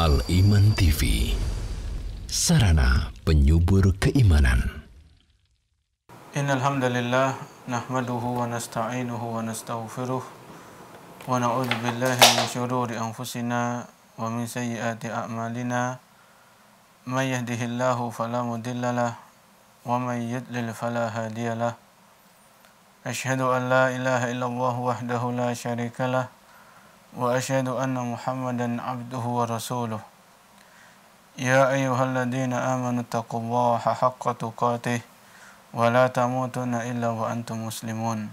Al-Iman TV, sarana penyubur keimanan. Innal hamdalillah nahmaduhu wa nasta'inuhu wa nastaghfiruh wa na'udzu billahi min shururi anfusina wa min sayyiati a'malina. May yahdihillahu fala mudhillalah wa may yudlil fala hadiyalah. Asyhadu an la ilaha illallah wahdahu la syarikalah wa asyhadu anna Muhammadan abduhu wa rasuluh. Ya ayyuhalladzina amanu taqullaha haqqa tuqatih wa la tamutunna illa wa antum muslimun.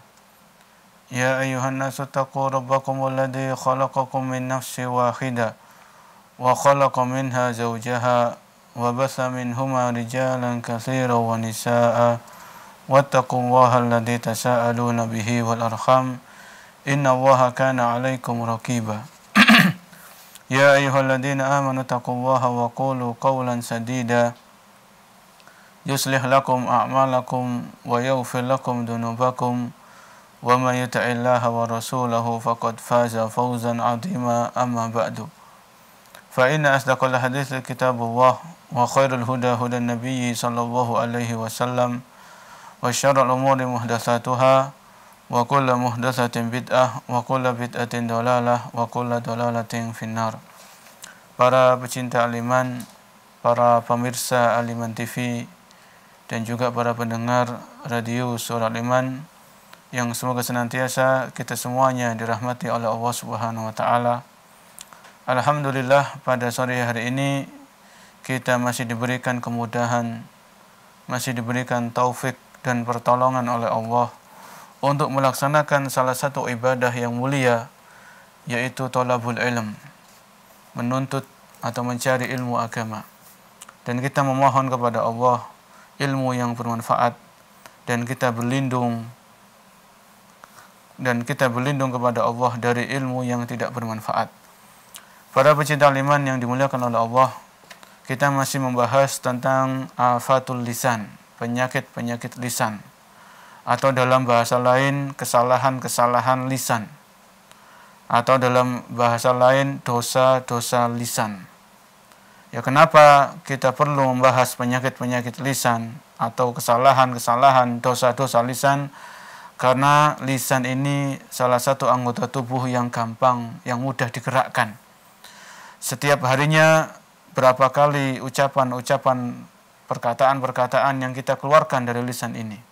Ya ayyuhan nasu taqu rabbakumul ladzi khalaqakum min nafsin wahidah wa khalaqa minha zawjaha wa batha minhuma rijalan katsiran wa nisaa'a wattaqullaha alladzi tasaaluna bihi wal arham innallaha kana 'alaikum raqiba. Ya ayyuhalladzina amanu taqullaha wa qulu qawlan sadida yuslih lakum a'malakum wa yaghfir lakum dhunubakum wa may yuti'illaha wa rasulahu faqad faza fawzan 'azima. Amma ba'du, fa inna asdaqal hadithi kitabullah wa khairul huda hudan nabiyyi sallallahu alaihi wasallam wa syarrul umuri muhdatsatuha wa kullu muhdatsatin bid'ah wa kullu bid'atin dhalalah wa kullu dhalalatin finnar. Para pecinta Al-Iman, para pemirsa Al-Iman TV, dan juga para pendengar radio Suara Al-Iman yang semoga senantiasa kita semuanya dirahmati oleh Allah Subhanahu wa taala. Alhamdulillah, pada sore hari ini kita masih diberikan kemudahan, masih diberikan taufik dan pertolongan oleh Allah untuk melaksanakan salah satu ibadah yang mulia, yaitu thalabul ilm, menuntut atau mencari ilmu agama. Dan kita memohon kepada Allah ilmu yang bermanfaat, dan kita berlindung kepada Allah dari ilmu yang tidak bermanfaat. Para pecinta iman yang dimuliakan oleh Allah, kita masih membahas tentang afatul lisan, penyakit-penyakit lisan, atau dalam bahasa lain kesalahan-kesalahan lisan, atau dalam bahasa lain dosa-dosa lisan. Ya, kenapa kita perlu membahas penyakit-penyakit lisan atau kesalahan-kesalahan dosa-dosa lisan? Karena lisan ini salah satu anggota tubuh yang gampang, yang mudah digerakkan. Setiap harinya berapa kali ucapan-ucapan, perkataan-perkataan yang kita keluarkan dari lisan ini.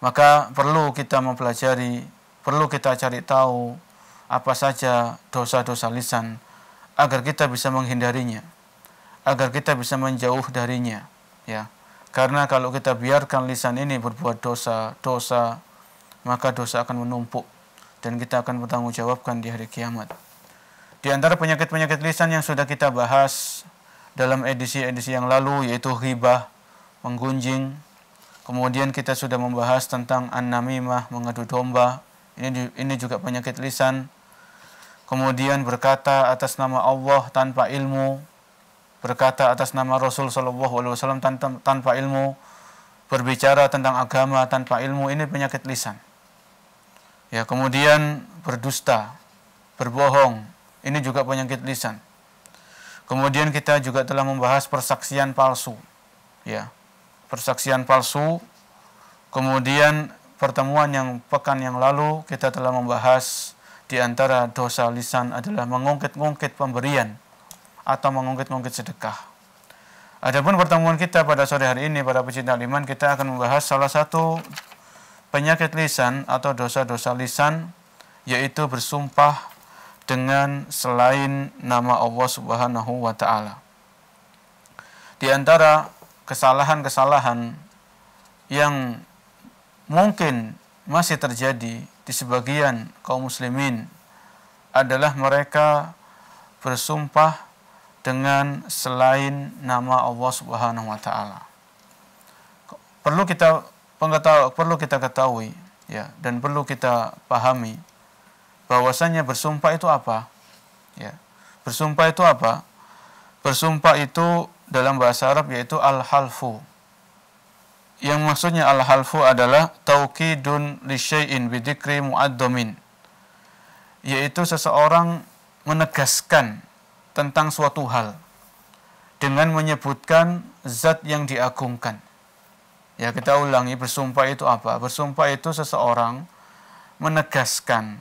Maka perlu kita mempelajari, perlu kita cari tahu apa saja dosa-dosa lisan agar kita bisa menghindarinya, agar kita bisa menjauh darinya, ya. Karena kalau kita biarkan lisan ini berbuat dosa, maka dosa akan menumpuk dan kita akan bertanggungjawabkan di hari kiamat. Di antara penyakit-penyakit lisan yang sudah kita bahas dalam edisi-edisi yang lalu, yaitu ghibah, menggunjing. Kemudian kita sudah membahas tentang an-namimah, mengadu domba. Ini juga penyakit lisan. Kemudian berkata atas nama Allah tanpa ilmu, berkata atas nama Rasul sallallahu alaihi wasallam tanpa ilmu, berbicara tentang agama tanpa ilmu, ini penyakit lisan. Ya, kemudian berdusta, berbohong, ini juga penyakit lisan. Kemudian kita juga telah membahas persaksian palsu. Ya. Persaksian palsu. Kemudian pertemuan yang pekan yang lalu kita telah membahas di antara dosa lisan adalah mengungkit-ungkit pemberian atau mengungkit-ungkit sedekah. Adapun pertemuan kita pada sore hari ini, para pecinta iman, kita akan membahas salah satu penyakit lisan atau dosa-dosa lisan, yaitu bersumpah dengan selain nama Allah Subhanahu wa taala. Di antara kesalahan-kesalahan yang mungkin masih terjadi di sebagian kaum muslimin adalah mereka bersumpah dengan selain nama Allah Subhanahu wa taala. Perlu kita ketahui, ya, dan perlu kita pahami bahwasanya bersumpah itu apa? Ya. Bersumpah itu apa? Bersumpah itu dalam bahasa Arab yaitu al-halfu. Yang maksudnya al-halfu adalah taukidun li syai'in bi dzikri mu'addamin. Yaitu seseorang menegaskan tentang suatu hal dengan menyebutkan zat yang diagungkan. Ya, kita ulangi, bersumpah itu apa? Bersumpah itu seseorang menegaskan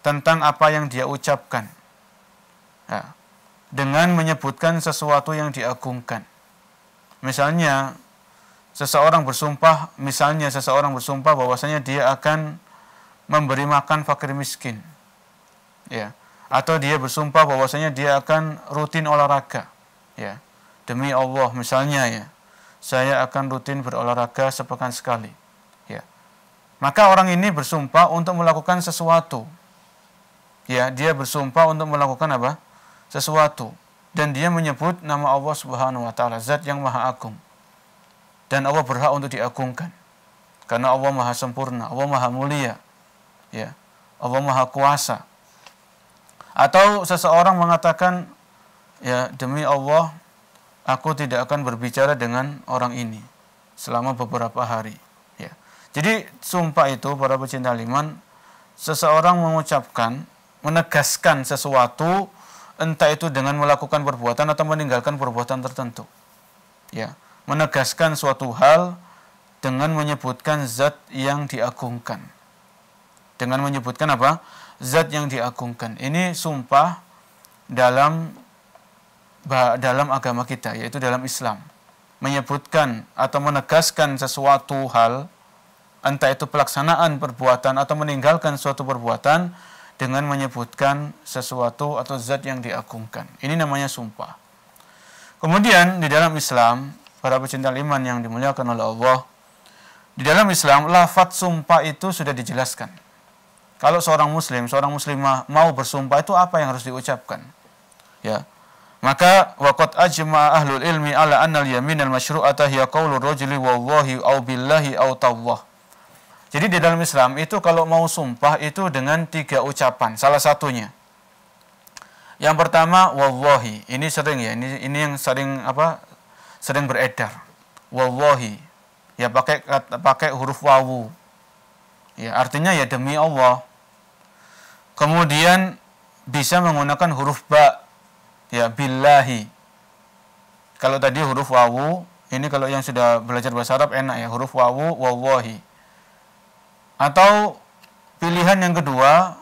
tentang apa yang dia ucapkan. Ya, dengan menyebutkan sesuatu yang diagungkan. Misalnya seseorang bersumpah bahwasanya dia akan memberi makan fakir miskin. Ya. Atau dia bersumpah bahwasanya dia akan rutin olahraga. Ya. Demi Allah misalnya ya, saya akan rutin berolahraga sepekan sekali. Ya. Maka orang ini bersumpah untuk melakukan sesuatu. Ya, dia bersumpah untuk melakukan apa? Sesuatu. Dan dia menyebut nama Allah Subhanahu wa taala, zat yang maha agung. Dan Allah berhak untuk diagungkan. Karena Allah maha sempurna, Allah maha mulia. Ya. Allah maha kuasa. Atau seseorang mengatakan, ya demi Allah, aku tidak akan berbicara dengan orang ini selama beberapa hari. Ya. Jadi sumpah itu, para pecinta iman, seseorang mengucapkan, menegaskan sesuatu, entah itu dengan melakukan perbuatan atau meninggalkan perbuatan tertentu. Ya. Menegaskan suatu hal dengan menyebutkan zat yang diagungkan. Dengan menyebutkan apa? Zat yang diagungkan. Ini sumpah dalam agama kita, yaitu dalam Islam. Menyebutkan atau menegaskan sesuatu hal, entah itu pelaksanaan perbuatan atau meninggalkan suatu perbuatan, dengan menyebutkan sesuatu atau zat yang diagungkan. Ini namanya sumpah. Kemudian di dalam Islam, para pecinta iman yang dimuliakan oleh Allah, di dalam Islam lafadz sumpah itu sudah dijelaskan. Kalau seorang muslimah mau bersumpah, itu apa yang harus diucapkan? Ya. Maka waqad ajma'a ahlul ilmi ala anna al-yamin al-masyru'ata hiya qaulur rajuli wallahi au billahi au tawwah. Jadi di dalam Islam itu kalau mau sumpah itu dengan 3 ucapan, salah satunya. Yang pertama wallahi, ini sering ya, ini yang sering beredar. Wallahi. Ya pakai huruf wawu. Ya, artinya ya demi Allah. Kemudian bisa menggunakan huruf ba. Ya, billahi. Kalau tadi huruf wawu, ini kalau yang sudah belajar bahasa Arab enak ya, huruf wawu, wallahi. Atau pilihan yang kedua,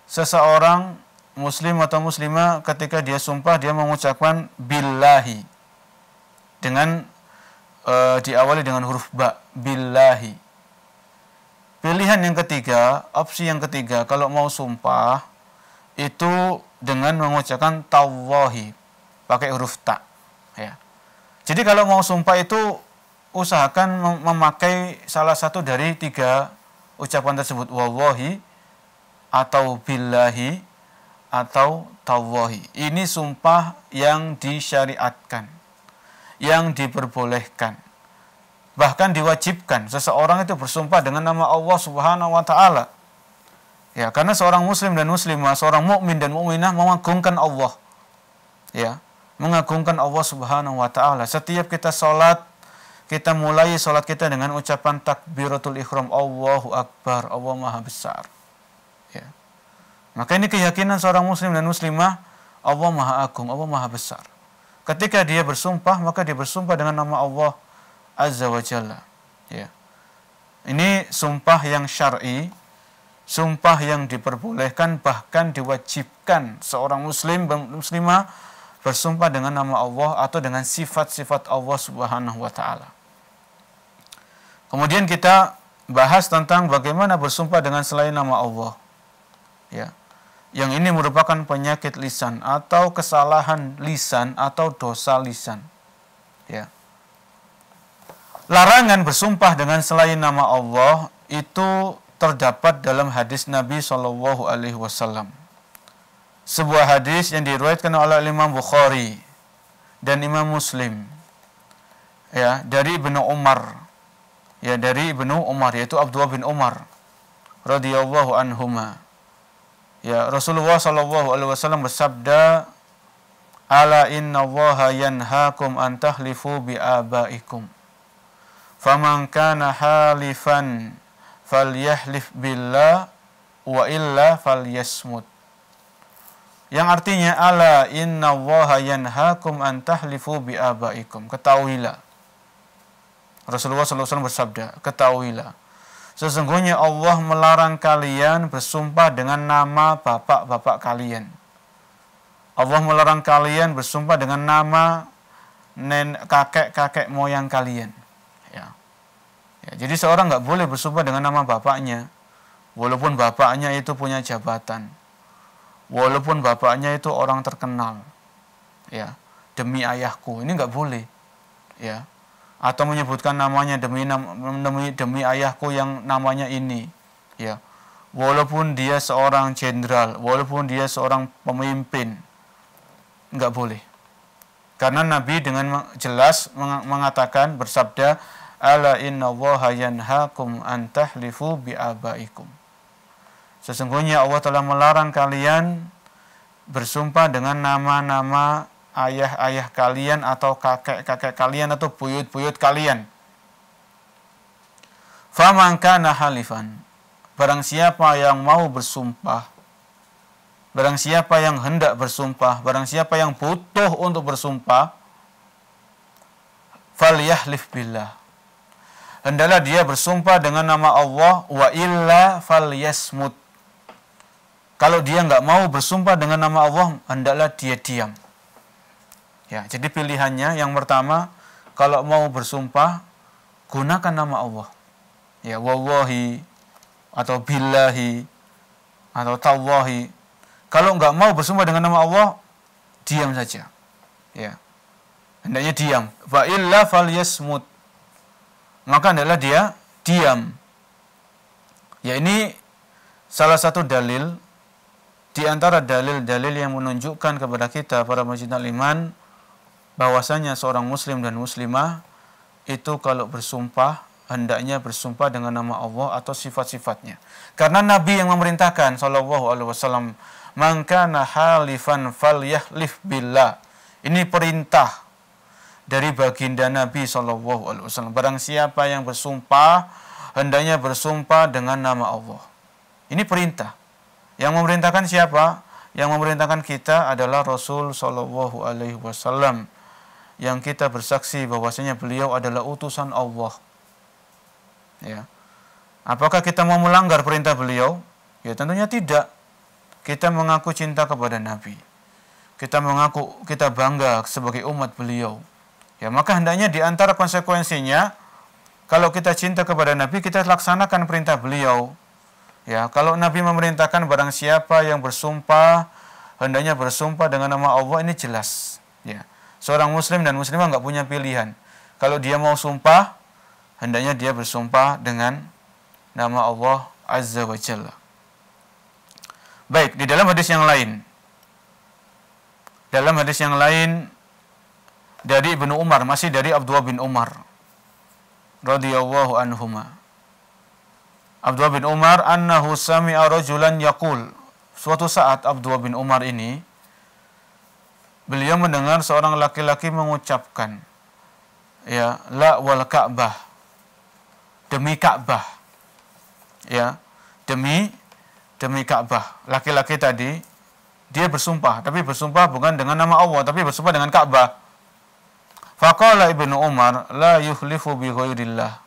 seseorang muslim atau muslimah ketika dia sumpah, dia mengucapkan billahi. Dengan diawali dengan huruf ba, billahi. Pilihan yang ketiga, opsi yang ketiga, kalau mau sumpah itu dengan mengucapkan tawahi, pakai huruf ta. Ya. Jadi kalau mau sumpah itu usahakan memakai salah satu dari 3 ucapan tersebut, wallahi atau billahi atau tawahi. Ini sumpah yang disyariatkan, yang diperbolehkan. Bahkan diwajibkan seseorang itu bersumpah dengan nama Allah Subhanahu wa taala. Ya, karena seorang muslim dan muslimah, seorang mukmin dan mukminah mengagungkan Allah. Ya, mengagungkan Allah Subhanahu wa taala. Setiap kita salat, kita mulai salat kita dengan ucapan takbiratul ihram, Allahu akbar, Allah Maha besar. Ya. Maka ini keyakinan seorang muslim dan muslimah, Allah Maha agung, Allah Maha besar. Ketika dia bersumpah, maka dia bersumpah dengan nama Allah Azza wa Jalla. Ya. Ini sumpah yang syar'i, sumpah yang diperbolehkan, bahkan diwajibkan seorang muslim dan muslimah bersumpah dengan nama Allah atau dengan sifat-sifat Allah Subhanahu wa taala. Kemudian kita bahas tentang bagaimana bersumpah dengan selain nama Allah. Ya. Yang ini merupakan penyakit lisan atau kesalahan lisan atau dosa lisan. Ya. Larangan bersumpah dengan selain nama Allah itu terdapat dalam hadis Nabi SAW. Sebuah hadis yang diriwayatkan oleh Imam Bukhari dan Imam Muslim. Ya, dari Ibnu Umar. Ya, dari Ibnu Umar, yaitu Abdullah bin Umar radhiyallahu anhuma. Ya, Rasulullah SAW bersabda, "Ala innallaha yanhaakum an tahlifu bi abaikum. Faman kana halifan falyahlif billah wa illa falyasmut." Yang artinya ala innallaha yanhaakum an tahlifu bi abaikum. Ketahuilah. Rasulullah SAW bersabda, ketahuilah. Sesungguhnya Allah melarang kalian bersumpah dengan nama bapak-bapak kalian. Allah melarang kalian bersumpah dengan nama kakek-kakek moyang kalian. Ya. Jadi seorang nggak boleh bersumpah dengan nama bapaknya, walaupun bapaknya itu punya jabatan, walaupun bapaknya itu orang terkenal, ya, demi ayahku, ini nggak boleh, ya, atau menyebutkan namanya demi ayahku yang namanya ini, ya, walaupun dia seorang jenderal, walaupun dia seorang pemimpin, nggak boleh, karena Nabi dengan jelas mengatakan, bersabda, ala innallaha yanhaakum an tahlifu bi abaikum. Sesungguhnya Allah telah melarang kalian bersumpah dengan nama-nama ayah-ayah kalian atau kakek-kakek kalian atau buyut-buyut kalian. Faman kana halifan, barang siapa yang mau bersumpah, barang siapa yang hendak bersumpah, barang siapa yang butuh untuk bersumpah, falyahlif billah, hendaklah dia bersumpah dengan nama Allah, wa illa falyasmut. Kalau dia nggak mau bersumpah dengan nama Allah, hendaklah dia diam. Ya, jadi pilihannya yang pertama, kalau mau bersumpah, gunakan nama Allah. Ya, wallahi, atau billahi, atau tallahi. Kalau nggak mau bersumpah dengan nama Allah, diam saja. Ya, hendaknya diam. Wa illa falyasmut. Maka hendaklah dia diam. Ya, ini salah satu dalil di antara dalil-dalil yang menunjukkan kepada kita para majidal iman bahwasanya seorang muslim dan muslimah itu kalau bersumpah hendaknya bersumpah dengan nama Allah atau sifat-sifatnya. Karena Nabi yang memerintahkan sallallahu alaihi wasallam, "Man kana halifan falyahlif billah." Ini perintah dari baginda Nabi sallallahu alaihi wasallam. Barang siapa yang bersumpah hendaknya bersumpah dengan nama Allah. Ini perintah. Yang memerintahkan siapa? Yang memerintahkan kita adalah Rasul sallallahu alaihi wasallam, yang kita bersaksi bahwasanya beliau adalah utusan Allah. Ya. Apakah kita mau melanggar perintah beliau? Ya tentunya tidak. Kita mengaku cinta kepada Nabi. Kita mengaku kita bangga sebagai umat beliau. Ya, maka hendaknya di antara konsekuensinya, kalau kita cinta kepada Nabi, kita laksanakan perintah beliau. Ya, kalau Nabi memerintahkan barang siapa yang bersumpah hendaknya bersumpah dengan nama Allah, ini jelas. Ya, seorang muslim dan muslimah nggak punya pilihan. Kalau dia mau sumpah, hendaknya dia bersumpah dengan nama Allah Azza wa Jalla. Baik, di dalam hadis yang lain, dari Ibnu Umar, masih dari Abdullah bin Umar radhiyallahu anhuma. Abdullah bin Umar annahu sami'a rajulan yaqul. Suatu saat Abdullah bin Umar ini beliau mendengar seorang laki-laki mengucapkan, ya, la wal Ka'bah, demi Ka'bah. Ya, demi Ka'bah. Laki-laki tadi dia bersumpah, tapi bersumpah bukan dengan nama Allah, tapi bersumpah dengan Ka'bah. Faqala Ibnu Umar, la yuhlifu bi ghairillah.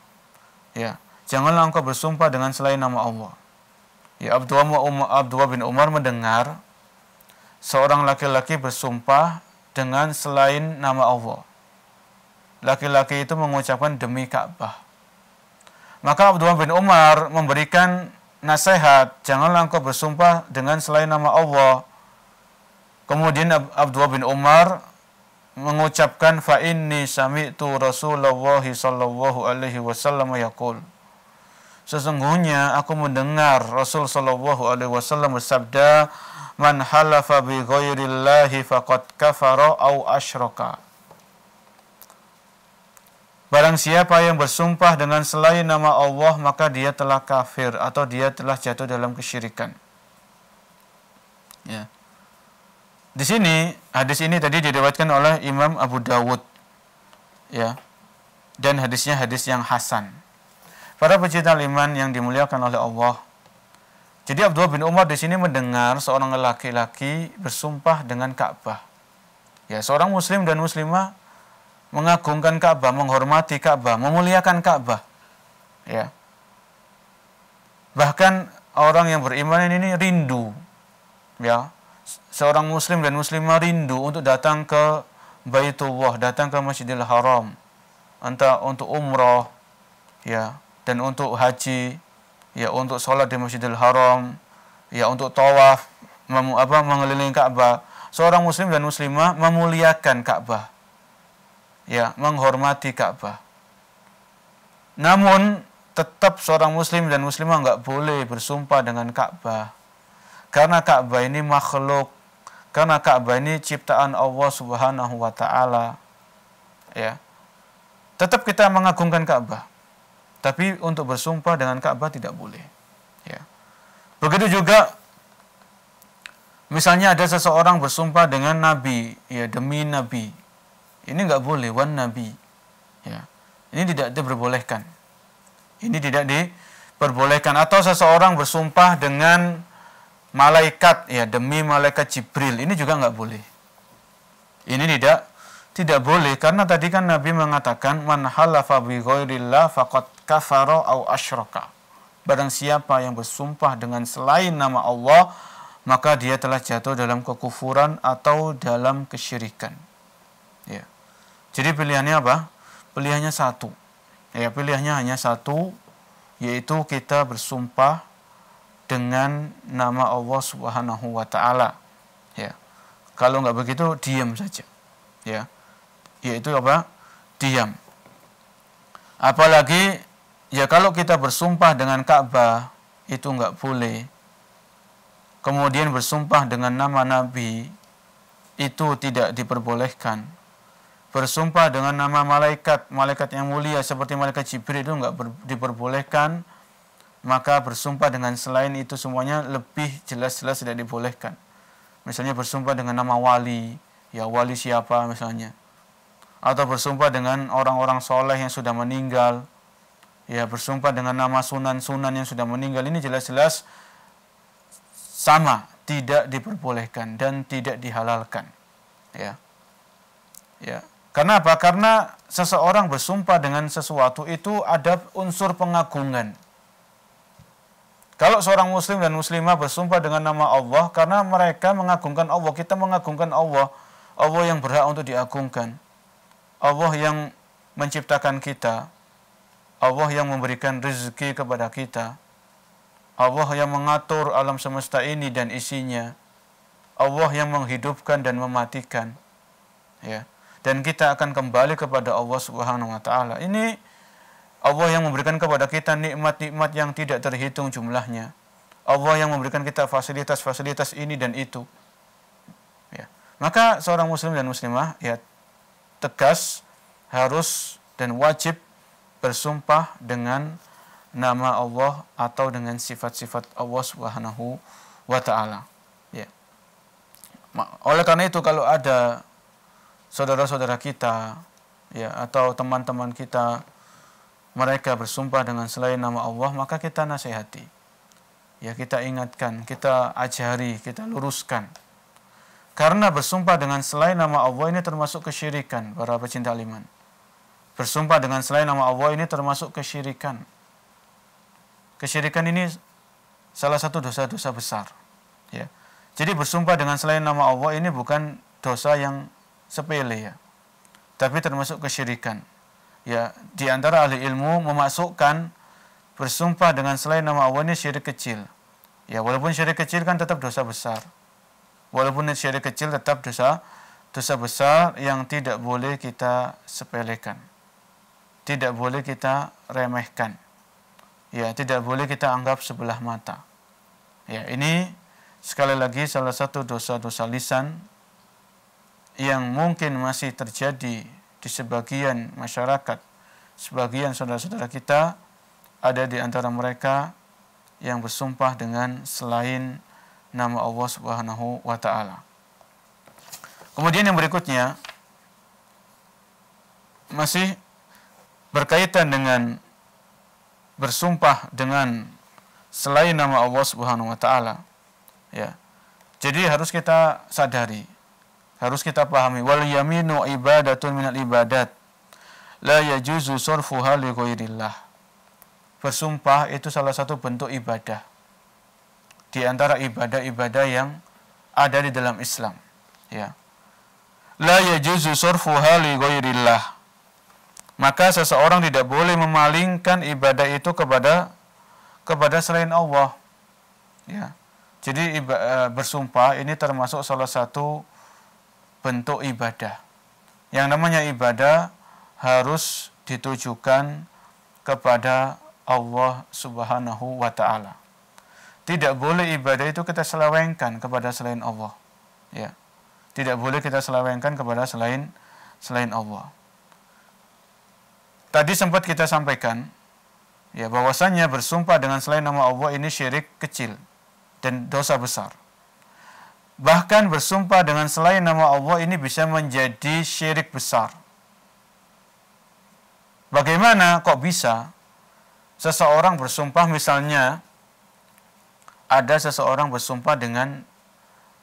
Ya, janganlah engkau bersumpah dengan selain nama Allah. Ya, Abdullah bin Umar mendengar seorang laki-laki bersumpah dengan selain nama Allah. Laki-laki itu mengucapkan demi Ka'bah. Maka Abdullah bin Umar memberikan nasihat, janganlah engkau bersumpah dengan selain nama Allah. Kemudian Abdullah bin Umar mengucapkan, fa inni sami'tu Rasulullah sallallahu alaihi wasallam yaqul. Sesungguhnya aku mendengar Rasul sallallahu alaihi wasallam bersabda, man halafa bi ghairillahi faqad kafara au asyraka. Barang siapa yang bersumpah dengan selain nama Allah, maka dia telah kafir atau dia telah jatuh dalam kesyirikan. Ya. Di sini, hadis ini tadi diriwayatkan oleh Imam Abu Dawud. Ya. Dan hadisnya hadis yang hasan. Para pecinta iman yang dimuliakan oleh Allah, Jadi Abdullah bin Umar di sini mendengar seorang laki-laki bersumpah dengan Ka'bah. Ya, seorang muslim dan muslimah mengagungkan Ka'bah, menghormati Ka'bah, memuliakan Ka'bah. Ya. Bahkan orang yang beriman ini rindu, ya. Seorang muslim dan muslimah rindu untuk datang ke Baitullah, datang ke Masjidil Haram, entah untuk umrah, ya, dan untuk haji, ya, untuk sholat di Masjidil Haram, ya, untuk tawaf, mengelilingi Ka'bah. Seorang muslim dan muslimah memuliakan Ka'bah, ya, menghormati Ka'bah. Namun tetap seorang muslim dan muslimah nggak boleh bersumpah dengan Ka'bah, karena Ka'bah ini makhluk, karena Ka'bah ini ciptaan Allah Subhanahu wa taala. Ya. Tetap kita mengagungkan Ka'bah, tapi untuk bersumpah dengan Ka'bah tidak boleh. Ya. Begitu juga misalnya ada seseorang bersumpah dengan Nabi, ya, demi Nabi. Ini nggak boleh, wan Nabi. Ya. Ini tidak diperbolehkan. Ini tidak diperbolehkan. Atau seseorang bersumpah dengan malaikat, ya, demi malaikat Jibril. Ini juga nggak boleh. Ini tidak boleh, karena tadi kan Nabi mengatakan man halafa bi ghairillah faqad kafara au asyraka. Barang siapa yang bersumpah dengan selain nama Allah, maka dia telah jatuh dalam kekufuran atau dalam kesyirikan. Ya. Jadi pilihannya apa? Pilihannya satu. Ya, pilihannya hanya satu, yaitu kita bersumpah dengan nama Allah Subhanahu wa taala. Ya. Kalau nggak begitu, diam saja. Ya. Yaitu apa? Diam. Apalagi ya kalau kita bersumpah dengan Ka'bah, itu nggak boleh. Kemudian bersumpah dengan nama Nabi, itu tidak diperbolehkan. Bersumpah dengan nama malaikat yang mulia seperti malaikat Jibril itu nggak diperbolehkan. Maka bersumpah dengan selain itu semuanya lebih jelas-jelas tidak dibolehkan. Misalnya bersumpah dengan nama wali, ya, wali siapa misalnya. Atau bersumpah dengan orang-orang soleh yang sudah meninggal, ya, bersumpah dengan nama sunan-sunan yang sudah meninggal. Ini jelas-jelas sama, tidak diperbolehkan dan tidak dihalalkan. Ya. Ya. Karena apa? Karena seseorang bersumpah dengan sesuatu itu ada unsur pengagungan. Kalau seorang muslim dan muslimah bersumpah dengan nama Allah, karena mereka mengagungkan Allah, kita mengagungkan Allah, Allah yang berhak untuk diagungkan, Allah yang menciptakan kita, Allah yang memberikan rezeki kepada kita, Allah yang mengatur alam semesta ini dan isinya, Allah yang menghidupkan dan mematikan, ya. Dan kita akan kembali kepada Allah Subhanahu wa taala. Ini Allah yang memberikan kepada kita nikmat-nikmat yang tidak terhitung jumlahnya. Allah yang memberikan kita fasilitas-fasilitas ini dan itu. Ya. Maka seorang muslim dan muslimah, ya, tegas harus dan wajib bersumpah dengan nama Allah atau dengan sifat-sifat Allah Subhanahu wa taala. Ya. Oleh karena itu kalau ada saudara-saudara kita, ya, atau teman-teman kita, mereka bersumpah dengan selain nama Allah, maka kita nasihati. Ya, kita ingatkan, kita ajari, kita luruskan. Karena bersumpah dengan selain nama Allah ini termasuk kesyirikan, para pecinta iman. Bersumpah dengan selain nama Allah ini termasuk kesyirikan. Kesyirikan ini salah satu dosa-dosa besar. Ya. Jadi bersumpah dengan selain nama Allah ini bukan dosa yang sepele, ya, tapi termasuk kesyirikan. Ya, di antara ahli ilmu memasukkan bersumpah dengan selain nama Allah ini syirik kecil. Ya, walaupun syirik kecil kan tetap dosa besar. Walaupun syirik kecil tetap dosa besar yang tidak boleh kita sepelekan. Tidak boleh kita remehkan. Ya, tidak boleh kita anggap sebelah mata. Ya, ini sekali lagi salah satu dosa-dosa lisan yang mungkin masih terjadi di sebagian masyarakat, sebagian saudara-saudara kita, ada di antara mereka yang bersumpah dengan selain nama Allah Subhanahu wa taala. Kemudian yang berikutnya masih berkaitan dengan bersumpah dengan selain nama Allah Subhanahu wa taala. Ya. Jadi harus kita sadari, harus kita pahami, wal yaminu ibadatun minal ibadat la yajuzu sarfuha li ghairillah. Bersumpah itu salah satu bentuk ibadah di antara ibadah-ibadah yang ada di dalam Islam. Ya. La yajuzu sarfuha li ghairillah. Maka seseorang tidak boleh memalingkan ibadah itu kepada selain Allah. Ya. Jadi bersumpah ini termasuk salah satu bentuk ibadah. Yang namanya ibadah harus ditujukan kepada Allah Subhanahu wa taala. Tidak boleh ibadah itu kita selewengkan kepada selain Allah. Ya. Tidak boleh kita selewengkan kepada selain Allah. Tadi sempat kita sampaikan ya bahwasanya bersumpah dengan selain nama Allah ini syirik kecil dan dosa besar. Bahkan bersumpah dengan selain nama Allah ini bisa menjadi syirik besar. Bagaimana kok bisa seseorang bersumpah, misalnya ada seseorang bersumpah dengan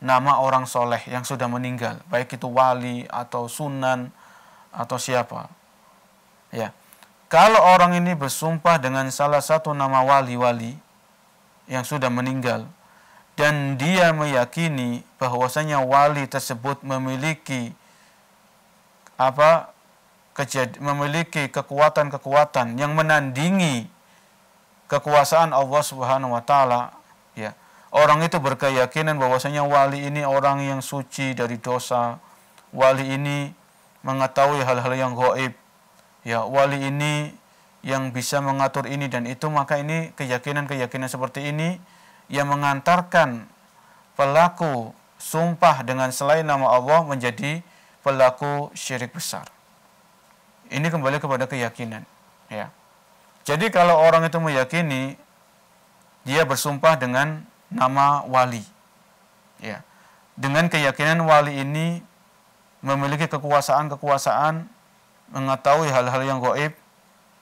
nama orang soleh yang sudah meninggal, baik itu wali atau sunan atau siapa. Ya. Kalau orang ini bersumpah dengan salah satu nama wali-wali yang sudah meninggal dan dia meyakini bahwasanya wali tersebut memiliki kekuatan-kekuatan yang menandingi kekuasaan Allah Subhanahu wa taala, ya. Orang itu berkeyakinan bahwasanya wali ini orang yang suci dari dosa, wali ini mengetahui hal-hal yang gaib. Ya, wali ini yang bisa mengatur ini dan itu, maka ini keyakinan-keyakinan seperti ini yang mengantarkan pelaku sumpah dengan selain nama Allah menjadi pelaku syirik besar. Ini kembali kepada keyakinan, ya. Jadi kalau orang itu meyakini dia bersumpah dengan nama wali, ya, dengan keyakinan wali ini memiliki kekuasaan, mengetahui hal-hal yang gaib,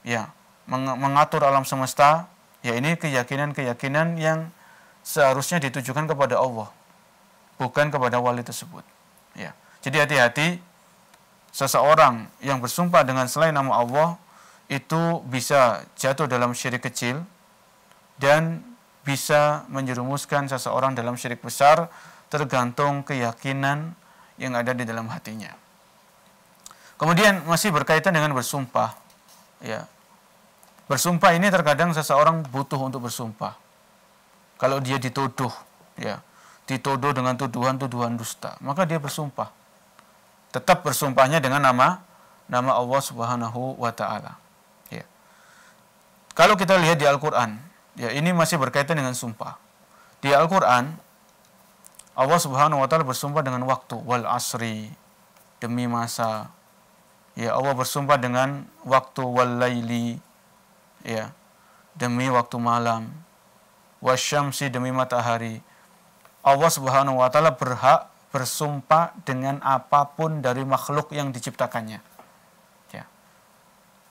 ya, mengatur alam semesta, ya, ini keyakinan-keyakinan yang seharusnya ditujukan kepada Allah, bukan kepada wali tersebut. Ya. Jadi hati-hati, seseorang yang bersumpah dengan selain nama Allah itu bisa jatuh dalam syirik kecil dan bisa menjerumuskan seseorang dalam syirik besar, tergantung keyakinan yang ada di dalam hatinya. Kemudian masih berkaitan dengan bersumpah, ya. Bersumpah ini terkadang seseorang butuh untuk bersumpah. Kalau dia dituduh, ya, dituduh dengan tuduhan-tuduhan dusta, maka dia bersumpah. Tetap bersumpahnya dengan nama Allah Subhanahu wa taala. Ya. Kalau kita lihat di Al-Qur'an, ya, ini masih berkaitan dengan sumpah. Di Al-Qur'an Allah Subhanahu wa taala bersumpah dengan waktu, wal asri, demi masa. Ya, Allah bersumpah dengan waktu, wal laili, ya, demi waktu malam, wasyamsi, demi matahari. Allah Subhanahu wa taala berhak bersumpah dengan apapun dari makhluk yang diciptakannya. Ya.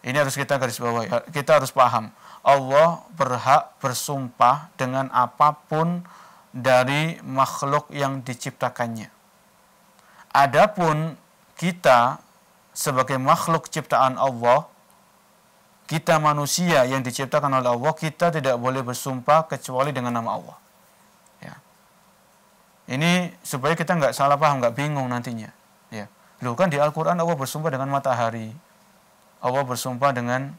Ini harus kita garis bawahi, kita harus paham. Allah berhak bersumpah dengan apapun dari makhluk yang diciptakannya. Adapun kita sebagai makhluk ciptaan Allah, kita manusia yang diciptakan oleh Allah, kita tidak boleh bersumpah kecuali dengan nama Allah. Ya. Ini supaya kita nggak salah paham, nggak bingung nantinya. Ya. Loh, kan di Al-Quran Allah bersumpah dengan matahari, Allah bersumpah dengan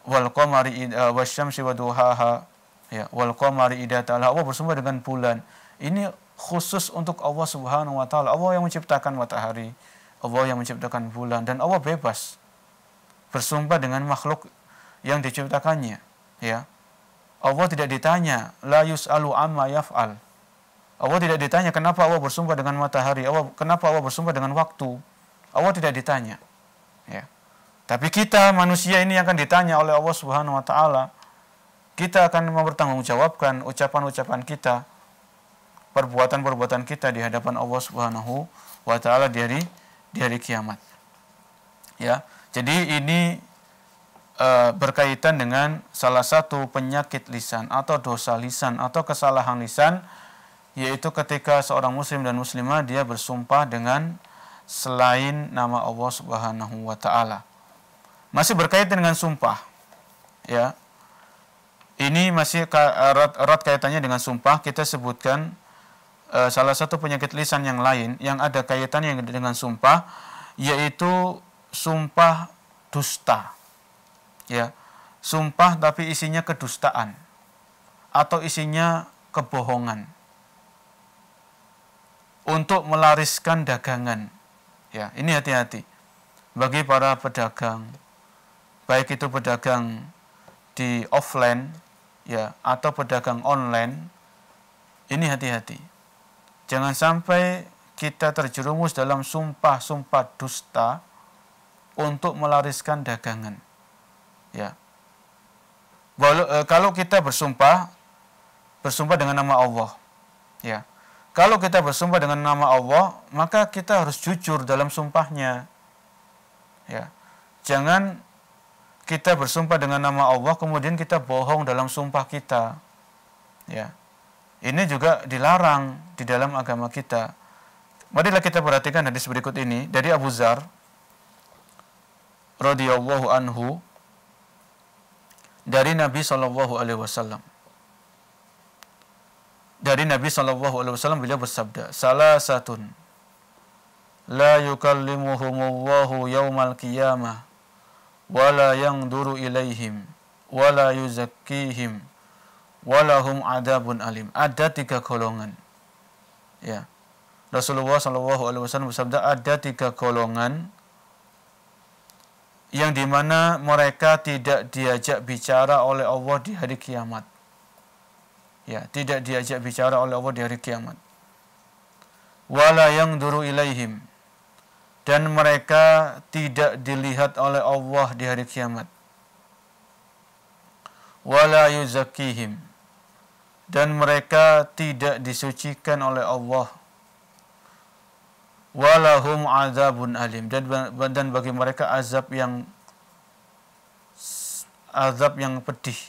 wal qamari wasyamsi waduhaha, ya, wal qamari idza talaha, Allah bersumpah dengan bulan. Ini khusus untuk Allah Subhanahu wa taala. Allah yang menciptakan matahari, Allah yang menciptakan bulan, dan Allah bebas bersumpah dengan makhluk yang diciptakannya, ya. Allah tidak ditanya, la yus'alu amma yaf'al. Allah tidak ditanya kenapa Allah bersumpah dengan matahari, kenapa Allah bersumpah dengan waktu. Allah tidak ditanya, ya. Tapi kita manusia ini akan ditanya oleh Allah Subhanahu wa taala. Kita akan mempertanggungjawabkan ucapan-ucapan kita, perbuatan-perbuatan kita di hadapan Allah Subhanahu wa taala di hari kiamat. Ya. Jadi ini berkaitan dengan salah satu penyakit lisan atau dosa lisan atau kesalahan lisan, yaitu ketika seorang muslim dan muslimah dia bersumpah dengan selain nama Allah Subhanahu wa taala. Masih berkaitan dengan sumpah. Ya. Ini masih erat kaitannya dengan sumpah. Kita sebutkan salah satu penyakit lisan yang lain yang ada kaitannya dengan sumpah, yaitu sumpah dusta. Ya, sumpah tapi isinya kedustaan atau isinya kebohongan untuk melariskan dagangan. Ya, ini hati-hati bagi para pedagang, baik itu pedagang di offline ya atau pedagang online. Ini hati-hati. Jangan sampai kita terjerumus dalam sumpah-sumpah dusta untuk melariskan dagangan. Ya. Kalau kita bersumpah dengan nama Allah. Ya. Kalau kita bersumpah dengan nama Allah, maka kita harus jujur dalam sumpahnya. Ya. Jangan kita bersumpah dengan nama Allah kemudian kita bohong dalam sumpah kita. Ya. Ini juga dilarang di dalam agama kita. Marilah kita perhatikan hadis berikut ini dari Abu Dzar radhiyallahu anhu dari Nabi sallallahu alaihi wasallam. Dari Nabi sallallahu alaihi wasallam beliau bersabda, "Salasatun la yukallimuhumullahu yaumal qiyamah wa la yanzuru ilaihim wa la yuzakkihim wa lahum adzabun alim." Ada 3 golongan. Ya. Rasulullah sallallahu alaihi wasallam bersabda, ada 3 golongan yang dimana mereka tidak diajak bicara oleh Allah di hari kiamat. Ya, tidak diajak bicara oleh Allah di hari kiamat. Wala yanzuru ilaihim, dan mereka tidak dilihat oleh Allah di hari kiamat. Wala yuzakkihim, dan mereka tidak disucikan oleh Allah. Walahum azabun alim, dan bagi mereka azab yang pedih.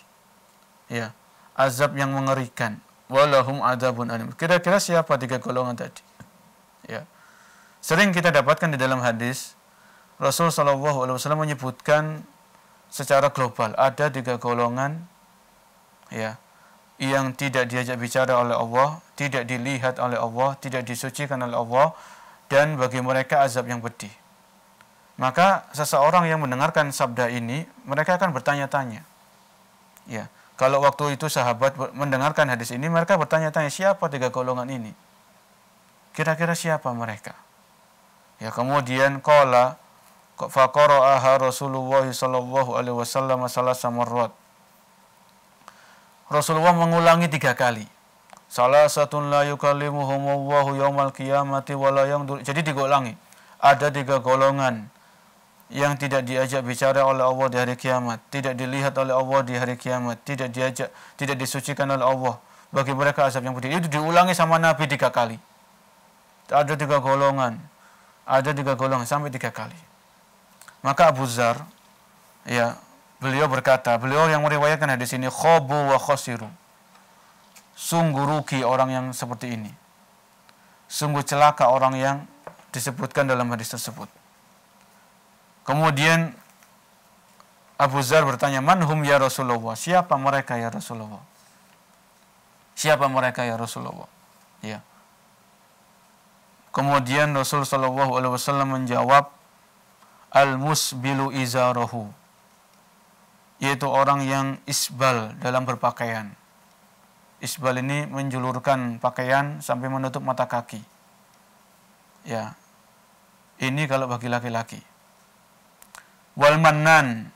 Ya, azab yang mengerikan. Walahum azabun alim. Kira-kira siapa 3 golongan tadi? Ya. Sering kita dapatkan di dalam hadis Rasul sallallahu alaihi wasallam menyebutkan secara global ada 3 golongan ya yang tidak diajak bicara oleh Allah, tidak dilihat oleh Allah, tidak disucikan oleh Allah, dan bagi mereka azab yang pedih. Maka seseorang yang mendengarkan sabda ini, mereka akan bertanya-tanya. Ya, kalau waktu itu sahabat mendengarkan hadis ini, mereka bertanya-tanya, siapa 3 golongan ini? Kira-kira siapa mereka? Ya, kemudian qala faqara'aha Rasulullah sallallahu alaihi wasallam salasa marrat. Rasulullah mengulangi 3 kali. Salasatun la yukallimuhumullahu yaumal qiyamati wa la yanzur. Jadi diulangi. Ada 3 golongan yang tidak diajak bicara oleh Allah di hari kiamat, tidak dilihat oleh Allah di hari kiamat, tidak disucikan oleh Allah. Bagi mereka azab yang pedih. Itu diulangi sama Nabi 3 kali. Ada 3 golongan. Ada 3 golongan sampai 3 kali. Maka Abu Dzar ya, beliau berkata, beliau yang meriwayatkan hadis ini, khabu wa khasiru. Sungguh rugi orang yang seperti ini. Sungguh celaka orang yang disebutkan dalam hadis tersebut. Kemudian Abu Dzar bertanya, manhum ya Rasulullah? Siapa mereka ya Rasulullah? Siapa mereka ya Rasulullah? Ya. Kemudian Rasul sallallahu alaihi wasallam menjawab, al-musbilu izarahu, yaitu orang yang isbal dalam berpakaian. Isbal ini menjulurkan pakaian sampai menutup mata kaki. Ya. Ini kalau bagi laki-laki. Wal mannan,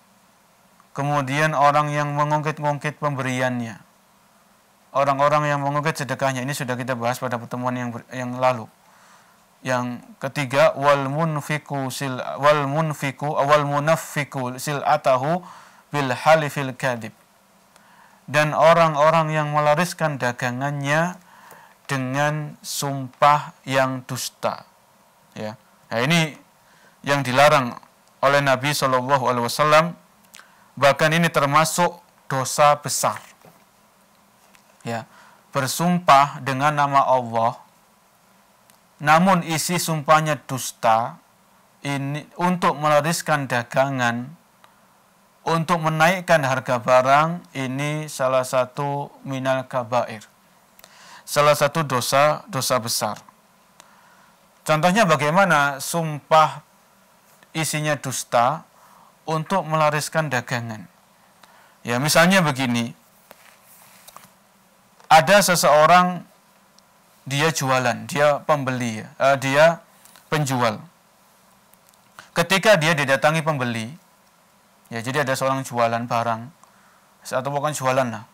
kemudian orang yang mengungkit-ungkit pemberiannya. Orang-orang yang mengungkit sedekahnya, ini sudah kita bahas pada pertemuan yang lalu. Yang ketiga, wal munfiqu sil'atahu bil halifil kadhib. Dan orang-orang yang melariskan dagangannya dengan sumpah yang dusta. Ya. Nah, ini yang dilarang oleh Nabi SAW Bahkan ini termasuk dosa besar. Ya, bersumpah dengan nama Allah, namun isi sumpahnya dusta, ini untuk melariskan dagangan, untuk menaikkan harga barang, ini salah satu minal kabair. Salah satu dosa besar. Contohnya bagaimana sumpah isinya dusta untuk melariskan dagangan. Ya, misalnya begini. Ada seseorang, dia jualan, dia pembeli, dia penjual. Ketika dia didatangi pembeli, ya jadi ada seorang jualan barang, atau bukan jualan lah.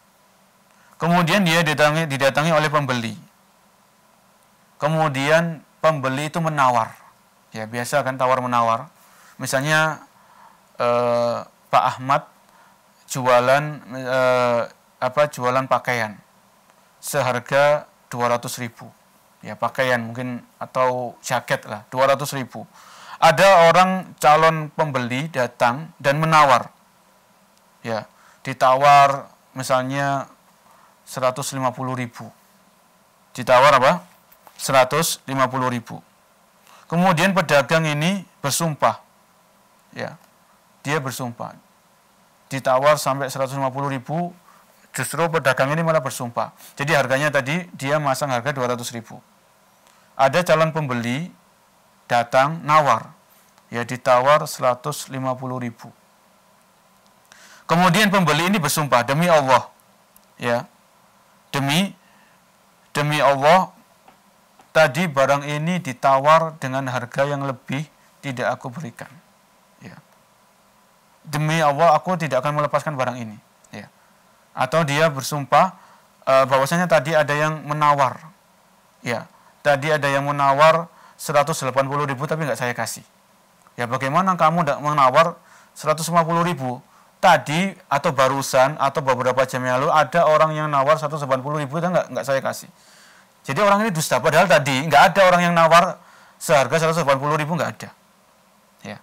Kemudian dia didatangi oleh pembeli. Kemudian pembeli itu menawar. Ya biasa kan tawar-menawar. Misalnya Pak Ahmad jualan jualan pakaian seharga 200.000. Ya pakaian mungkin atau jaket lah 200.000. Ada orang calon pembeli datang dan menawar. Ya, ditawar misalnya 150.000. Ditawar apa? 150.000. Kemudian pedagang ini bersumpah. Ya. Dia bersumpah. Ditawar sampai 150.000, justru pedagang ini malah bersumpah. Jadi harganya tadi dia masang harga 200.000. Ada calon pembeli datang nawar. Ya ditawar 150.000. Kemudian pembeli ini bersumpah demi Allah. Ya. Demi Allah, tadi barang ini ditawar dengan harga yang lebih tidak aku berikan. Ya. Demi Allah, aku tidak akan melepaskan barang ini. Ya. Atau dia bersumpah bahwasanya tadi ada yang menawar. Ya. Tadi ada yang menawar 180.000 tapi nggak saya kasih. Ya bagaimana kamu menawar 150.000? Tadi atau barusan atau beberapa jam yang lalu ada orang yang nawar 180.000 dan nggak saya kasih. Jadi orang ini dusta. Padahal tadi nggak ada orang yang nawar seharga 180.000, nggak ada. Ya.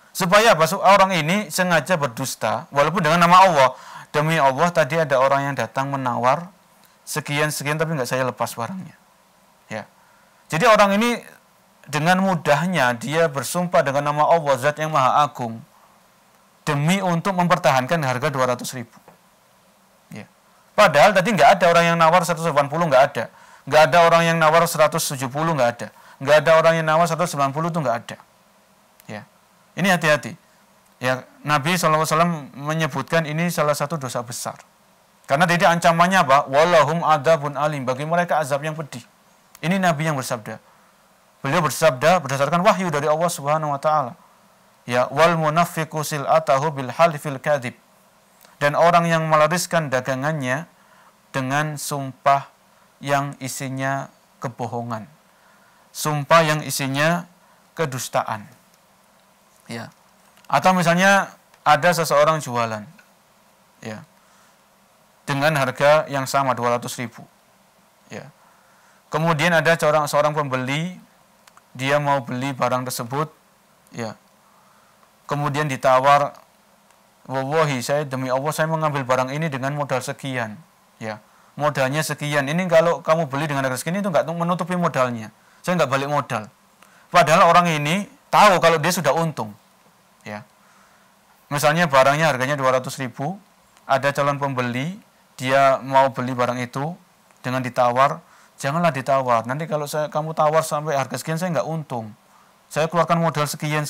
Supaya apa? Orang ini sengaja berdusta walaupun dengan nama Allah. Demi Allah tadi ada orang yang datang menawar sekian tapi nggak saya lepas barangnya. Ya. Jadi orang ini dengan mudahnya dia bersumpah dengan nama Allah Zat yang Maha Agung demi untuk mempertahankan harga 200.000. Ya. Padahal tadi nggak ada orang yang nawar 180, nggak ada. Nggak ada orang yang nawar 170, nggak ada. Nggak ada orang yang nawar 190 itu nggak ada. Ya. Ini hati-hati. Ya, Nabi SAW menyebutkan ini salah satu dosa besar. Karena tadi ancamannya apa? Walahum adzabun alim, bagi mereka azab yang pedih. Ini Nabi yang bersabda. Beliau bersabda berdasarkan wahyu dari Allah Subhanahu wa taala. Ya, wal munafiqu sil'atahu bil halfil kadzib. Dan orang yang melariskan dagangannya dengan sumpah yang isinya kebohongan. Sumpah yang isinya kedustaan. Ya. Atau misalnya ada seseorang jualan. Ya. Dengan harga yang sama 200.000. Ya. Kemudian ada seorang pembeli, dia mau beli barang tersebut, ya. Kemudian ditawar, wallahi saya demi Allah saya mengambil barang ini dengan modal sekian, ya. Modalnya sekian. Ini kalau kamu beli dengan harga segini itu nggak menutupi modalnya. Saya nggak balik modal. Padahal orang ini tahu kalau dia sudah untung, ya. Misalnya barangnya harganya 200.000, ada calon pembeli, dia mau beli barang itu dengan ditawar. Janganlah ditawar. Nanti kalau kamu tawar sampai harga sekian saya nggak untung. Saya keluarkan modal sekian.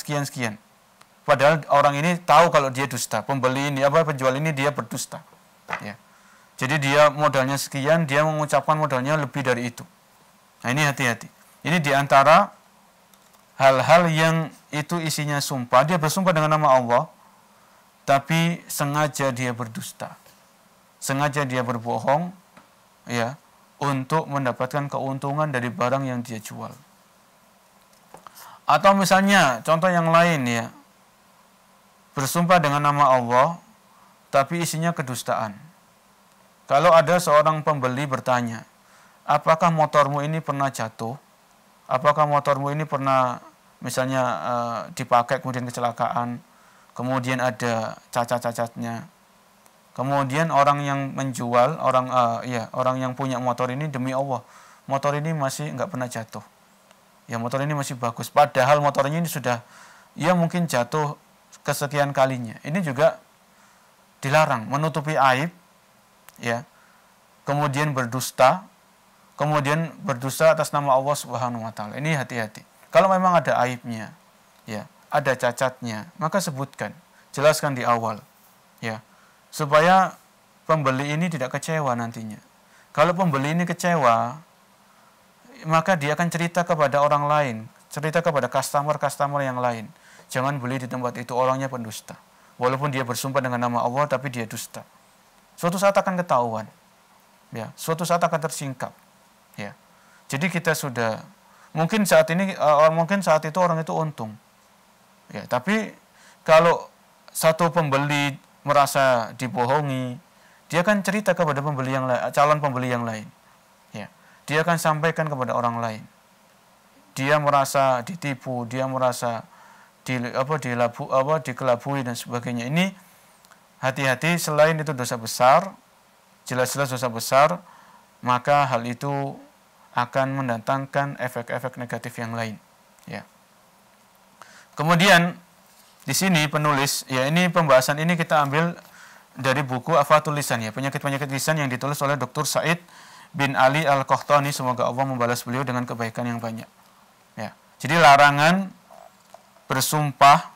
Padahal orang ini tahu kalau dia dusta. Pembeli ini penjual ini dia berdusta. Ya. Jadi dia modalnya sekian, dia mengucapkan modalnya lebih dari itu. Nah ini hati-hati. Ini diantara hal-hal yang itu isinya sumpah. Dia bersumpah dengan nama Allah, tapi sengaja dia berdusta. Sengaja dia berbohong, ya, untuk mendapatkan keuntungan dari barang yang dia jual. Atau misalnya contoh yang lain, ya, bersumpah dengan nama Allah tapi isinya kedustaan. Kalau ada seorang pembeli bertanya, apakah motormu ini pernah jatuh? Apakah motormu ini pernah misalnya dipakai kemudian kecelakaan? kemudian ada cacat-cacatnya. Kemudian orang yang menjual, orang yang punya motor ini, demi Allah, motor ini masih nggak pernah jatuh. Ya, motor ini masih bagus. Padahal motornya ini sudah, ya mungkin jatuh kesekian kalinya. Ini juga dilarang, menutupi aib, ya. Kemudian berdusta atas nama Allah Subhanahu wa taala. Ini hati-hati. Kalau memang ada aibnya, ya, ada cacatnya, maka sebutkan, jelaskan di awal, ya, supaya pembeli ini tidak kecewa nantinya. Kalau pembeli ini kecewa, maka dia akan cerita kepada orang lain, cerita kepada customer yang lain. Jangan beli di tempat itu, orangnya pendusta. Walaupun dia bersumpah dengan nama Allah, tapi dia dusta. Suatu saat akan ketahuan, ya, suatu saat akan tersingkap, ya. Jadi kita sudah, mungkin saat itu orang itu untung, ya. Tapi kalau satu pembeli merasa dibohongi, dia akan cerita kepada calon pembeli yang lain, ya. Dia akan sampaikan kepada orang lain. Dia merasa ditipu, dia merasa dikelabui dan sebagainya. Ini hati-hati, selain itu dosa besar, jelas-jelas dosa besar, maka hal itu akan mendatangkan efek-efek negatif yang lain, ya. Kemudian di sini penulis, ya, ini pembahasan ini kita ambil dari buku Afatul Lisan, ya, penyakit-penyakit lisan yang ditulis oleh Dr. Said bin Ali Al-Qahtani, semoga Allah membalas beliau dengan kebaikan yang banyak, ya. Jadi larangan bersumpah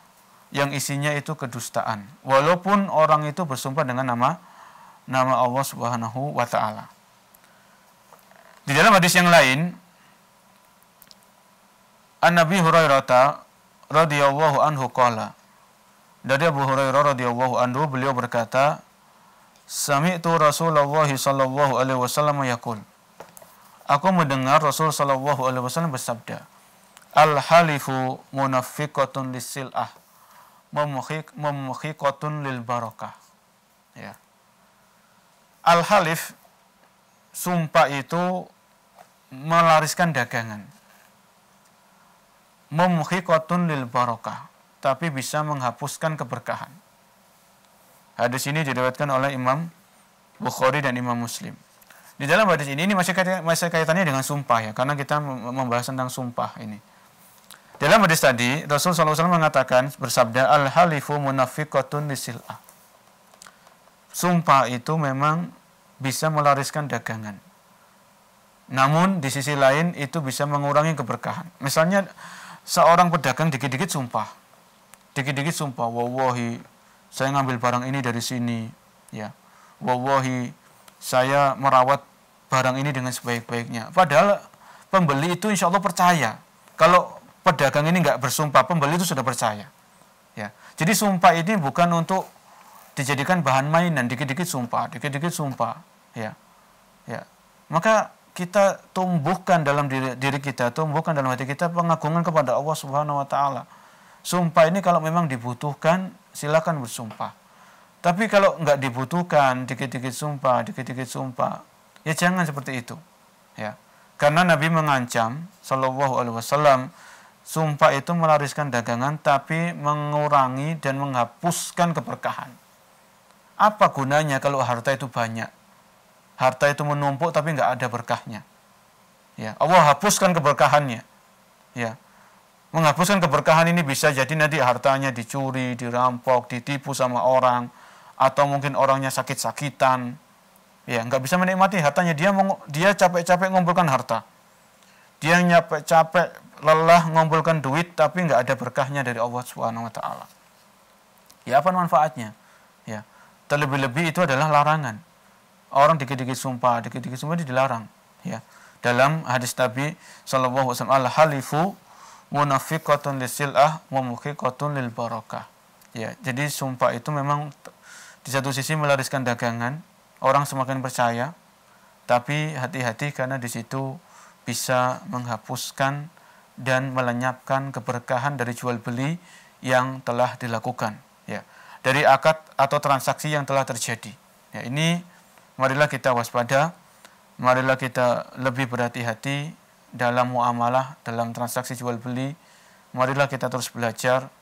yang isinya itu kedustaan, walaupun orang itu bersumpah dengan nama Allah Subhanahu wa taala. Di dalam hadis yang lain, An-Nabi Hurairah radhiyallahu anhu qala, dari Abu Hurairah radhiyallahu anhu, beliau berkata, sami'tu Rasulullah sallallahu alaihi wasallam yaqul, aku mendengar Rasul sallallahu alaihi wasallam bersabda, al-halifu munafiqatun lis-sil'ah mumhiqatun lil barakah, ya. Al-halif, sumpah itu melariskan dagangan. Mumhiqatun lil barakah, tapi bisa menghapuskan keberkahan. Hadis ini diriwayatkan oleh Imam Bukhari dan Imam Muslim. Di dalam hadis ini masih kaitannya dengan sumpah, ya, karena kita membahas tentang sumpah ini. Dalam hadis tadi, Rasul SAW mengatakan, bersabda, al-halifu munafiqatun lisil'ah. Sumpah itu memang bisa melariskan dagangan. Namun di sisi lain itu bisa mengurangi keberkahan. Misalnya seorang pedagang dikit-dikit sumpah, wallahi saya ngambil barang ini dari sini, ya, wallahi saya merawat barang ini dengan sebaik-baiknya. Padahal pembeli itu insya Allah percaya. Kalau pedagang ini nggak bersumpah, pembeli itu sudah percaya, ya. Jadi sumpah ini bukan untuk dijadikan bahan mainan, dikit-dikit sumpah, ya. Maka kita tumbuhkan dalam diri kita, tumbuhkan dalam hati kita pengagungan kepada Allah Subhanahu wa taala. Sumpah ini kalau memang dibutuhkan, silakan bersumpah. Tapi kalau nggak dibutuhkan, dikit-dikit sumpah, ya jangan seperti itu, ya. Karena Nabi mengancam sallallahu alaihi wasallam, sumpah itu melariskan dagangan tapi mengurangi dan menghapuskan keberkahan. Apa gunanya kalau harta itu banyak? Harta itu menumpuk tapi nggak ada berkahnya, ya. Allah hapuskan keberkahannya, ya. Menghapuskan keberkahan ini bisa jadi nanti hartanya dicuri, dirampok, ditipu sama orang, atau mungkin orangnya sakit-sakitan, ya, nggak bisa menikmati hartanya. Dia capek-capek ngumpulkan harta, dia capek lelah ngumpulkan duit, tapi nggak ada berkahnya dari Allah Subhanahu wa taala. Ya, apa manfaatnya? Ya, terlebih-lebih itu adalah larangan. Orang dikit-dikit sumpah itu dilarang, ya. Dalam hadis Nabi sallallahu alaihi wasallam, al-halifu munafiqatun lisil'ah wa muhiqatun lil barakah. Ya, jadi sumpah itu memang di satu sisi melariskan dagangan, orang semakin percaya, tapi hati-hati karena di situ bisa menghapuskan dan melenyapkan keberkahan dari jual beli yang telah dilakukan, ya, dari akad atau transaksi yang telah terjadi. Ya, ini marilah kita waspada, marilah kita lebih berhati-hati dalam muamalah, dalam transaksi jual beli. Marilah kita terus belajar,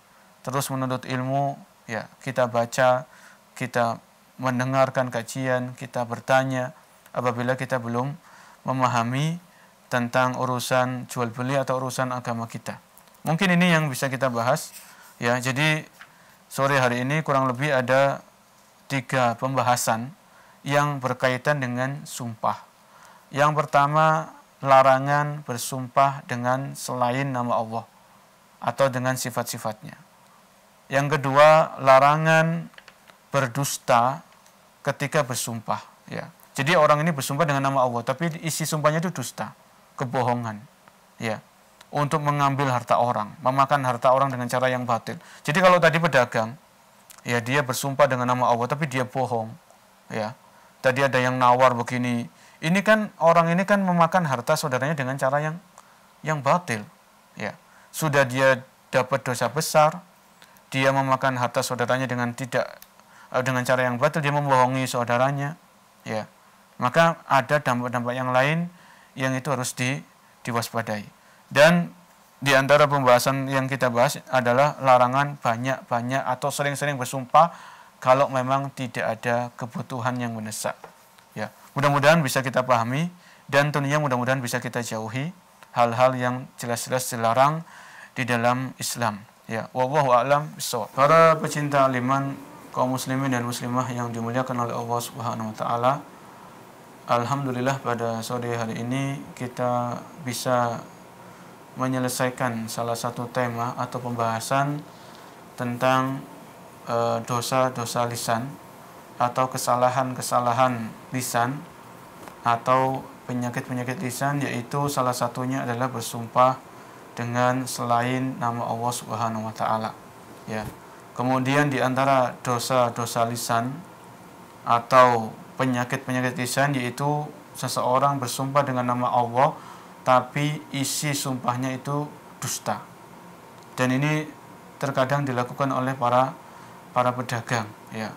terus menuntut ilmu, Ya, kita baca, kita mendengarkan kajian, kita bertanya apabila kita belum memahami tentang urusan jual beli atau urusan agama kita. Mungkin ini yang bisa kita bahas. Ya, jadi sore hari ini kurang lebih ada 3 pembahasan yang berkaitan dengan sumpah. Yang pertama, larangan bersumpah dengan selain nama Allah atau dengan sifat-sifatnya. Yang kedua, larangan berdusta ketika bersumpah. Ya. Jadi orang ini bersumpah dengan nama Allah, tapi isi sumpahnya itu dusta, kebohongan. Ya. Untuk mengambil harta orang, memakan harta orang dengan cara yang batil. Jadi kalau tadi pedagang, ya dia bersumpah dengan nama Allah, tapi dia bohong. Ya. Tadi ada yang nawar begini. Ini kan orang ini kan memakan harta saudaranya dengan cara yang batil. Ya. Sudah dia dapat dosa besar, dia memakan harta saudaranya dengan cara yang batil, dia membohongi saudaranya, ya. Maka ada dampak-dampak yang lain yang itu harus diwaspadai. Dan di antara pembahasan yang kita bahas adalah larangan banyak-banyak atau sering-sering bersumpah kalau memang tidak ada kebutuhan yang mendesak. Ya, mudah-mudahan bisa kita pahami dan tentunya mudah-mudahan bisa kita jauhi hal-hal yang jelas-jelas dilarang di dalam Islam. Ya, wallahu a'lam bishawab. Para pecinta aliman, kaum muslimin dan muslimah yang dimuliakan oleh Allah Subhanahu wa taala. Alhamdulillah pada sore hari ini kita bisa menyelesaikan salah satu tema atau pembahasan tentang dosa-dosa lisan atau kesalahan-kesalahan lisan atau penyakit-penyakit lisan, yaitu salah satunya adalah bersumpah dengan selain nama Allah Subhanahu wa taala. Ya. Kemudian di antara dosa-dosa lisan atau penyakit-penyakit lisan yaitu seseorang bersumpah dengan nama Allah tapi isi sumpahnya itu dusta. Dan ini terkadang dilakukan oleh para pedagang, ya,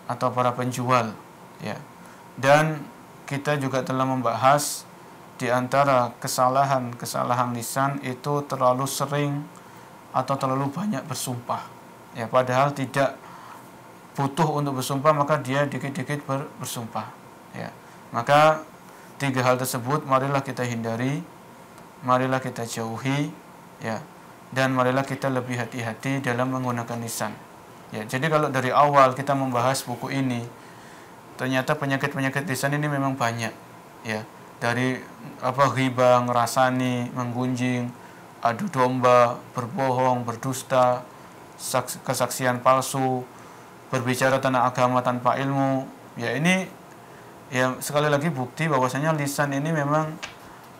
atau para penjual, ya. Dan kita juga telah membahas di antara kesalahan-kesalahan lisan itu terlalu sering atau terlalu banyak bersumpah. Ya, padahal tidak butuh untuk bersumpah, maka dia dikit-dikit bersumpah. Ya. Maka 3 hal tersebut marilah kita hindari, marilah kita jauhi, ya. Dan marilah kita lebih hati-hati dalam menggunakan lisan. Ya, jadi kalau dari awal kita membahas buku ini, ternyata penyakit-penyakit lisan ini memang banyak, ya. Dari ghibah, ngerasani, menggunjing, adu domba, berbohong, berdusta, kesaksian palsu, berbicara tentang agama tanpa ilmu. Ya, ini ya sekali lagi bukti bahwasanya lisan ini memang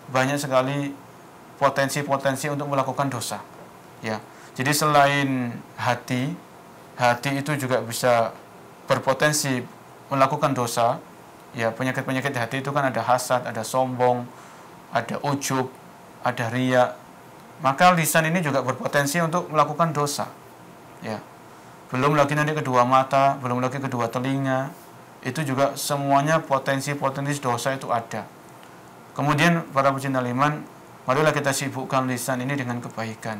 banyak sekali potensi-potensi untuk melakukan dosa. Ya. Jadi selain hati itu juga bisa berpotensi melakukan dosa. Ya, penyakit-penyakit hati itu kan ada hasad, ada sombong, ada ujub, ada riya. Maka lisan ini juga berpotensi untuk melakukan dosa. Ya. Belum lagi nanti kedua mata, belum lagi kedua telinga. Itu juga semuanya potensi-potensi dosa itu ada. Kemudian para pecinta iman, marilah kita sibukkan lisan ini dengan kebaikan.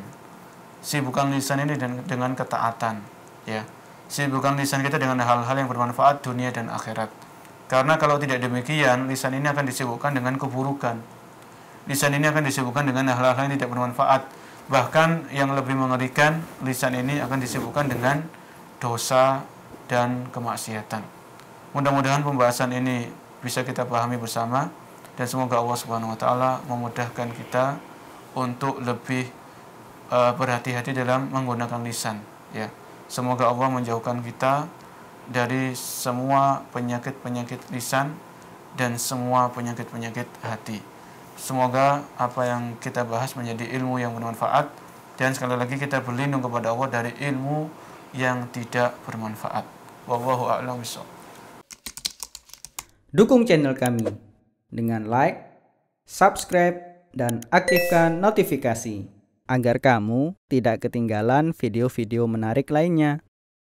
Sibukkan lisan ini dengan ketaatan, ya. Sibukkan lisan kita dengan hal-hal yang bermanfaat dunia dan akhirat. Karena kalau tidak demikian, lisan ini akan disibukkan dengan keburukan. Lisan ini akan disibukkan dengan hal-hal yang tidak bermanfaat. Bahkan yang lebih mengerikan, lisan ini akan disibukkan dengan dosa dan kemaksiatan. Mudah-mudahan pembahasan ini bisa kita pahami bersama, dan semoga Allah Subhanahu wa taala memudahkan kita untuk lebih berhati-hati dalam menggunakan lisan, ya. Semoga Allah menjauhkan kita dari semua penyakit-penyakit lisan dan semua penyakit-penyakit hati. Semoga apa yang kita bahas menjadi ilmu yang bermanfaat, dan sekali lagi kita berlindung kepada Allah dari ilmu yang tidak bermanfaat. Wallahu a'lam bishawab. Dukung channel kami dengan like, subscribe, dan aktifkan notifikasi agar kamu tidak ketinggalan video-video menarik lainnya.